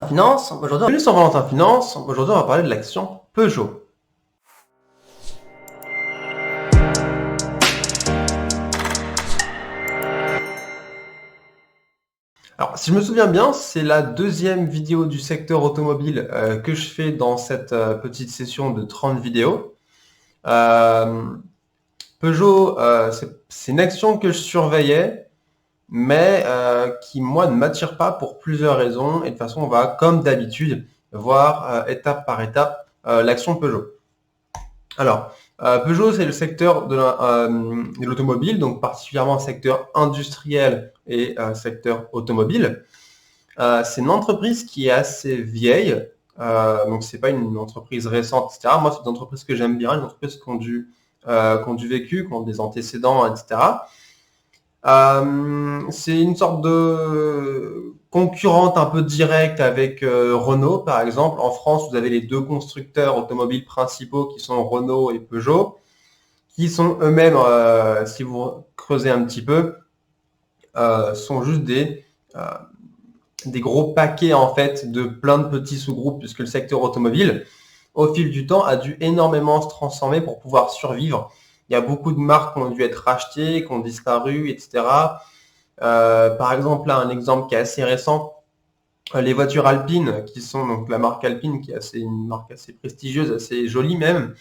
Finance. Bienvenue sur Valentin Finance. Aujourd'hui, on va parler de l'action Peugeot. Alors, si je me souviens bien, c'est la deuxième vidéo du secteur automobile que je fais dans cette petite session de 30 vidéos. Peugeot, c'est une action que je surveillais, mais qui, moi, ne m'attire pas pour plusieurs raisons. Et de toute façon, on va, comme d'habitude, voir étape par étape l'action Peugeot. Alors, Peugeot, c'est le secteur de l'automobile, donc particulièrement le secteur industriel et secteur automobile. C'est une entreprise qui est assez vieille, donc c'est pas une entreprise récente, etc. Moi, c'est une entreprise que j'aime bien, une entreprise qui ont du vécu, qui ont des antécédents, etc. C'est une sorte de concurrente un peu directe avec Renault, par exemple. En France, vous avez les deux constructeurs automobiles principaux qui sont Renault et Peugeot, qui sont eux-mêmes, si vous creusez un petit peu, sont juste des gros paquets en fait de plein de petits sous-groupes, puisque le secteur automobile, au fil du temps, a dû énormément se transformer pour pouvoir survivre. Il y a beaucoup de marques qui ont dû être rachetées, qui ont disparu, etc. Par exemple, là, un exemple qui est assez récent, les voitures Alpine, qui sont donc la marque Alpine, qui est une marque assez prestigieuse, assez jolie même,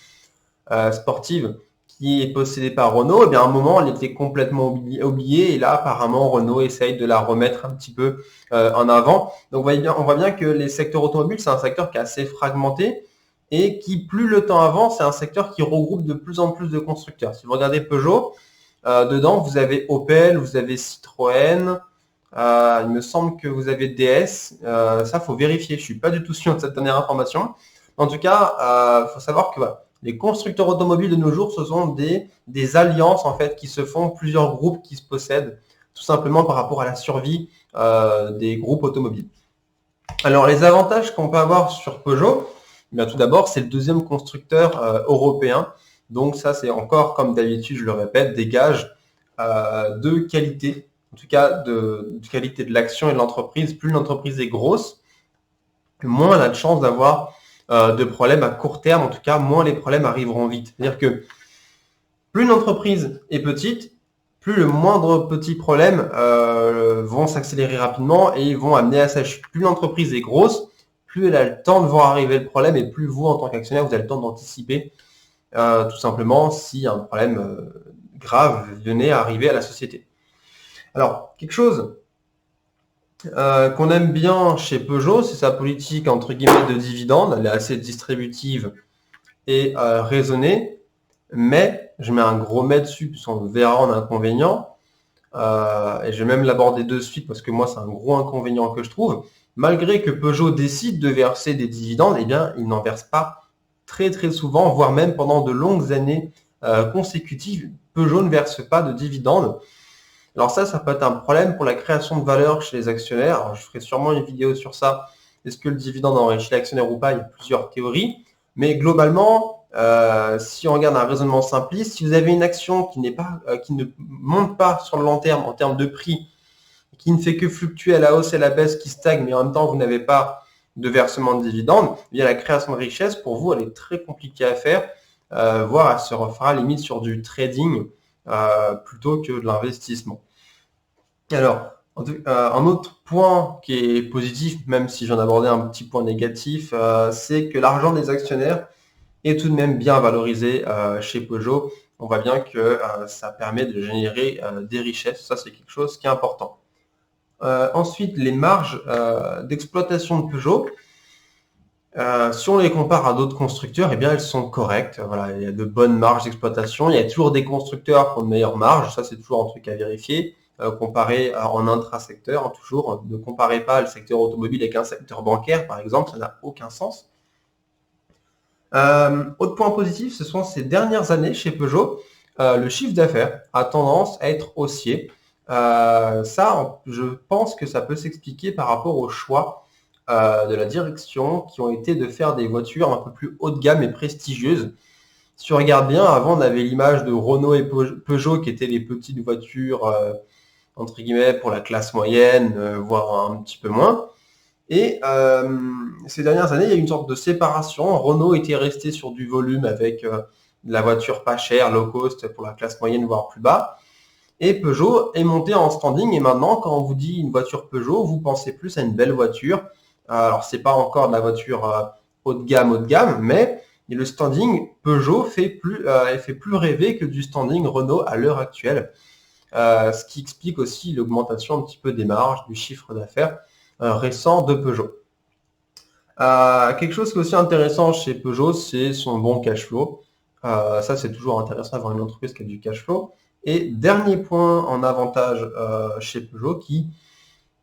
sportive, qui est possédée par Renault. Et bien à un moment, elle était complètement oubliée, et là, apparemment, Renault essaye de la remettre un petit peu en avant. Donc on voit bien que les secteurs automobiles, c'est un secteur qui est assez fragmenté, et qui, plus le temps avance, c'est un secteur qui regroupe de plus en plus de constructeurs. Si vous regardez Peugeot, dedans, vous avez Opel, vous avez Citroën, il me semble que vous avez DS. Ça, faut vérifier. Je suis pas du tout sûr de cette dernière information. En tout cas, faut savoir que voilà, les constructeurs automobiles de nos jours, ce sont des alliances en fait qui se font, plusieurs groupes qui se possèdent, tout simplement par rapport à la survie des groupes automobiles. Alors, les avantages qu'on peut avoir sur Peugeot, bien, tout d'abord, c'est le deuxième constructeur européen. Donc ça, c'est encore, comme d'habitude, je le répète, des gages de qualité, en tout cas de qualité de l'action et de l'entreprise. Plus l'entreprise est grosse, moins elle a de chances d'avoir de problèmes à court terme. En tout cas, moins les problèmes arriveront vite. C'est-à-dire que plus une entreprise est petite, plus le moindre petit problème vont s'accélérer rapidement et vont amener à sa chute. Plus l'entreprise est grosse, plus elle a le temps de voir arriver le problème, et plus vous, en tant qu'actionnaire, vous avez le temps d'anticiper tout simplement si un problème grave venait à arriver à la société. Alors, quelque chose qu'on aime bien chez Peugeot, c'est sa politique entre guillemets de dividendes. Elle est assez distributive et raisonnée, mais je mets un gros mais dessus, puisqu'on verra en inconvénient, et je vais même l'aborder de suite parce que moi c'est un gros inconvénient que je trouve. Malgré que Peugeot décide de verser des dividendes, eh bien il n'en verse pas très très souvent, voire même pendant de longues années consécutives. Peugeot ne verse pas de dividendes. Alors ça peut être un problème pour la création de valeur chez les actionnaires. Alors, je ferai sûrement une vidéo sur ça. Est-ce que le dividende enrichit l'actionnaire ou pas? Il y a plusieurs théories. Mais globalement, si on regarde un raisonnement simpliste, si vous avez une action qui ne monte pas sur le long terme en termes de prix, qui ne fait que fluctuer à la hausse et à la baisse, qui stagne, mais en même temps vous n'avez pas de versement de dividendes, eh bien la création de richesse, pour vous, elle est très compliquée à faire, voire elle se refera limite sur du trading plutôt que de l'investissement. Alors, un autre point qui est positif, même si j'en abordais un petit point négatif, c'est que l'argent des actionnaires est tout de même bien valorisé chez Peugeot. On voit bien que ça permet de générer des richesses. Ça, c'est quelque chose qui est important. Ensuite, les marges d'exploitation de Peugeot, si on les compare à d'autres constructeurs, eh bien, elles sont correctes. Voilà, il y a de bonnes marges d'exploitation. Il y a toujours des constructeurs qui ont de meilleures marges. Ça, c'est toujours un truc à vérifier. Comparé en intrasecteur, hein, toujours, ne comparez pas le secteur automobile avec un secteur bancaire, par exemple, ça n'a aucun sens. Autre point positif, ce sont ces dernières années chez Peugeot, le chiffre d'affaires a tendance à être haussier. Ça, je pense que ça peut s'expliquer par rapport au choix de la direction qui ont été de faire des voitures un peu plus haut de gamme et prestigieuses. Si on regarde bien, avant on avait l'image de Renault et Peugeot qui étaient les petites voitures entre guillemets pour la classe moyenne, voire un petit peu moins. Et ces dernières années, il y a eu une sorte de séparation. Renault était resté sur du volume avec de la voiture pas chère, low cost pour la classe moyenne, voire plus bas. Et Peugeot est monté en standing. Et maintenant, quand on vous dit une voiture Peugeot, vous pensez plus à une belle voiture. Alors, c'est pas encore de la voiture haut de gamme, mais le standing Peugeot fait plus rêver que du standing Renault à l'heure actuelle. Ce qui explique aussi l'augmentation un petit peu des marges, du chiffre d'affaires récent de Peugeot. Quelque chose qui est aussi intéressant chez Peugeot, c'est son bon cash flow. Ça, c'est toujours intéressant d'avoir une entreprise qui a du cash flow. Et dernier point en avantage chez Peugeot, qui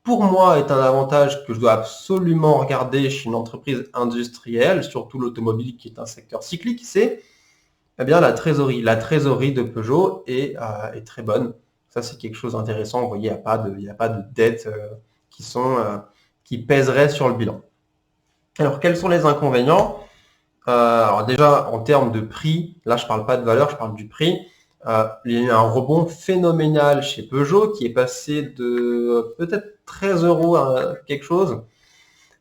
pour moi est un avantage que je dois absolument regarder chez une entreprise industrielle, surtout l'automobile qui est un secteur cyclique, c'est bien la trésorerie. La trésorerie de Peugeot est très bonne. Ça, c'est quelque chose d'intéressant. Vous voyez, il n'y a pas de dettes qui pèseraient sur le bilan. Alors, quels sont les inconvénients? Alors déjà, en termes de prix, là, je parle pas de valeur, je parle du prix. Il y a eu un rebond phénoménal chez Peugeot qui est passé de peut-être 13 euros à quelque chose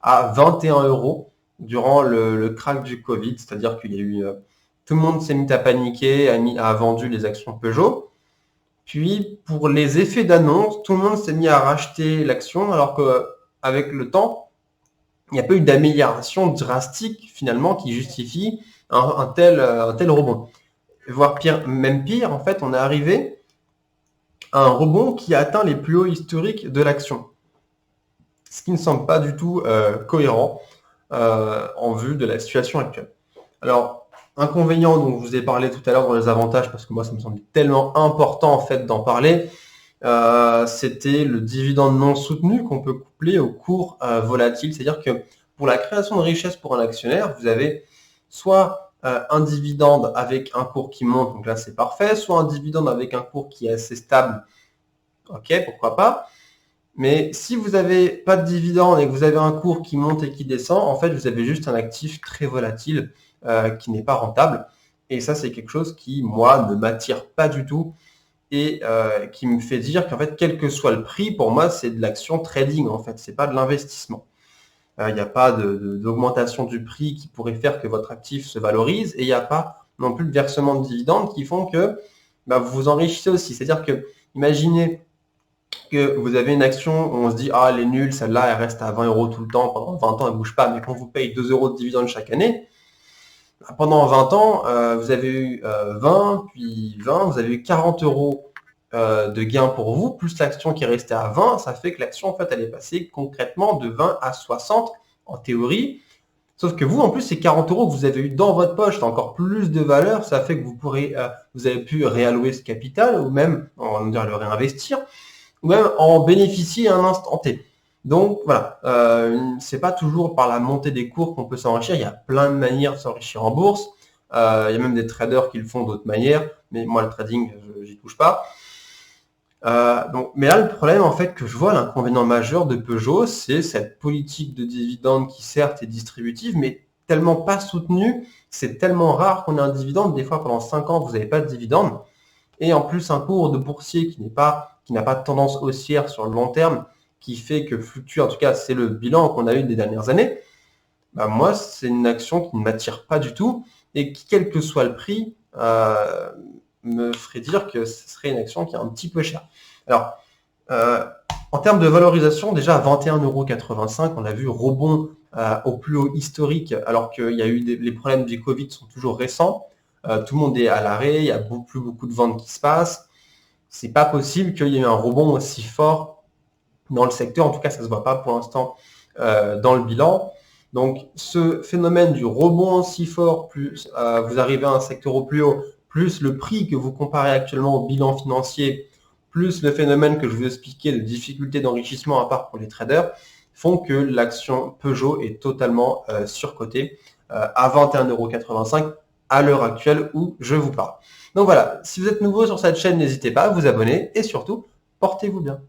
à 21 euros durant le crack du Covid. C'est-à-dire qu'il y a eu... tout le monde s'est mis à paniquer, a vendu les actions Peugeot. Puis, pour les effets d'annonce, tout le monde s'est mis à racheter l'action, alors qu'avec le temps, il n'y a pas eu d'amélioration drastique, finalement, qui justifie un tel rebond. Voire pire, même pire, en fait, on est arrivé à un rebond qui a atteint les plus hauts historiques de l'action. Ce qui ne semble pas du tout cohérent en vue de la situation actuelle. Alors, inconvénient dont je vous ai parlé tout à l'heure dans les avantages, parce que moi ça me semble tellement important en fait d'en parler, c'était le dividende non soutenu qu'on peut coupler au cours volatile. C'est-à-dire que pour la création de richesse pour un actionnaire, vous avez soit un dividende avec un cours qui monte, donc là c'est parfait, soit un dividende avec un cours qui est assez stable, ok, pourquoi pas. Mais si vous n'avez pas de dividende et que vous avez un cours qui monte et qui descend, en fait, vous avez juste un actif très volatile qui n'est pas rentable. Et ça, c'est quelque chose qui, moi, ne m'attire pas du tout et qui me fait dire qu'en fait, quel que soit le prix, pour moi, c'est de l'action trading, en fait. C'est pas de l'investissement. Il n'y a pas d'augmentation du prix qui pourrait faire que votre actif se valorise et il n'y a pas non plus de versement de dividendes qui font que vous vous enrichissez aussi. C'est-à-dire que, imaginez que vous avez une action où on se dit « Ah, elle est nulle, celle-là, elle reste à 20 euros tout le temps, pendant 20 ans, elle ne bouge pas. » Mais quand vous paye 2 euros de dividendes chaque année, pendant 20 ans, vous avez eu 20, puis 20, vous avez eu 40 euros de gains pour vous, plus l'action qui est restée à 20, ça fait que l'action, en fait, elle est passée concrètement de 20 à 60 en théorie. Sauf que vous, en plus, ces 40 euros que vous avez eu dans votre poche, c'est encore plus de valeur, ça fait que vous avez pu réallouer ce capital, ou même, on va dire, le réinvestir, ou même en bénéficier à un instant T. Donc voilà, c'est pas toujours par la montée des cours qu'on peut s'enrichir. Il y a plein de manières de s'enrichir en bourse. Il y a même des traders qui le font d'autres manières, mais moi le trading, j'y touche pas. Mais là, le problème en fait que je vois, l'inconvénient majeur de Peugeot, c'est cette politique de dividende qui certes est distributive, mais tellement pas soutenue. C'est tellement rare qu'on ait un dividende. Des fois, pendant 5 ans, vous n'avez pas de dividende. Et en plus, un cours de boursier qui n'a pas de tendance haussière sur le long terme, qui fait que fluctue, en tout cas, c'est le bilan qu'on a eu des dernières années. Moi, c'est une action qui ne m'attire pas du tout et qui, quel que soit le prix, me ferait dire que ce serait une action qui est un petit peu chère. Alors, en termes de valorisation, déjà à 21,85 €, on a vu rebond au plus haut historique, alors qu'il y a eu les problèmes du Covid sont toujours récents. Tout le monde est à l'arrêt, il y a plus beaucoup de ventes qui se passent. C'est pas possible qu'il y ait eu un rebond aussi fort dans le secteur. En tout cas, ça se voit pas pour l'instant dans le bilan. Donc, ce phénomène du rebond aussi fort, plus vous arrivez à un secteur au plus haut, plus le prix que vous comparez actuellement au bilan financier, plus le phénomène que je vous expliquais de difficulté d'enrichissement à part pour les traders, font que l'action Peugeot est totalement surcotée à 21,85 € à l'heure actuelle où je vous parle. Donc voilà, si vous êtes nouveau sur cette chaîne, n'hésitez pas à vous abonner et surtout, portez-vous bien.